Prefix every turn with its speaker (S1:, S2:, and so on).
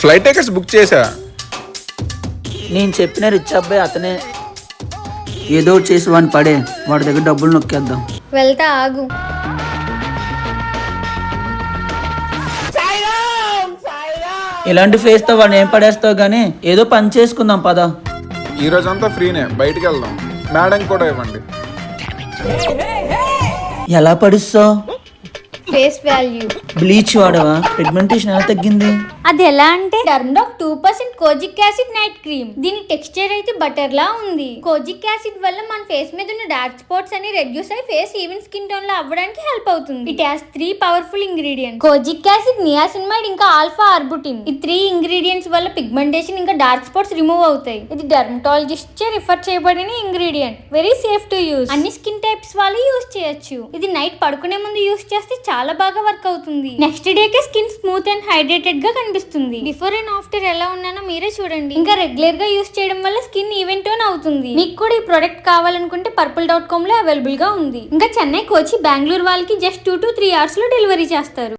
S1: Flight tickets book చేసా.
S2: నేను చెప్పిన రిచ్ అబ్బాయి అతనే. ఏదో ఒకటి చేసి వాడిని పడే, వాడి దగ్గర డబ్బులు నొక్కేద్దాం.
S3: వెళ్తా ఆగు.
S2: ఇలాంటి ఫేస్తో వాడిని ఏం పడేస్తావు గానీ ఏదో పని చేసుకుందాం పద.
S1: ఈ రోజంతా ఫ్రీనే, బయటికి వెళ్దాం. మేడం కూడా ఇవ్వండి.
S2: ఎలా పడిస్తావు?
S3: Face value.
S2: బ్లీచ్ వాడవా? పిగ్మెంటేషన్ ఎలా తగ్గింది?
S3: అది ఎలా అంటే Dermdoc 2% kojic acid night cream. దీని టెక్స్చర్ అయితే బటర్ లా ఉంది. కోజిక్ యాసిడ్ వల్ల మన ఫేస్ మీద ఉన్న డార్క్ స్పాట్స్ అని రెడ్యూస్ అయి ఫేస్ ఈవెన్ స్కిన్ టోన్ లో అవ్వడానికి హెల్ప్ అవుతుంది. It has 3 powerful ingredients: kojic acid, niacinamide ఇంకా ఆల్ఫా ఆర్బుటిన్. ఈ 3 ఇంగ్రీడియంట్స్ వల్ల పిగ్మెంటేషన్ ఇంకా డార్క్ స్పాట్స్ రిమూవ్ అవుతాయి. ఇది డర్మటాలజిస్ట్ చే రిఫర్ చేయబడిన ingredient. Very safe to use. అన్ని స్కిన్ టైప్స్ వాళ్ళు యూజ్ చేయొచ్చు. ఇది నైట్ పడుకునే ముందు యూజ్ చేస్తే చాలా బాగా వర్క్ అవుతుంది. నెక్స్ట్ డే కి స్కిన్ స్మూత్ అండ్ హైడ్రేటెడ్ గా కనిపిస్తుంది. బిఫోర్ అండ్ ఆఫ్టర్ ఎలా ఉన్నానో మీరే చూడండి. ఇంకా రెగ్యులర్ గా యూజ్ చేయడం వల్ల స్కిన్ ఈవెన్ టోన్ అవుతుంది. మీకు కూడా ఈ ప్రొడక్ట్ కావాలనుకుంటే purple.com లో అవైలబుల్ గా ఉంది. ఇంకా చెన్నై, కోచి, బెంగళూరు వాళ్ళకి జస్ట్ 2 to 3 hours లో డెలివరీ చేస్తారు.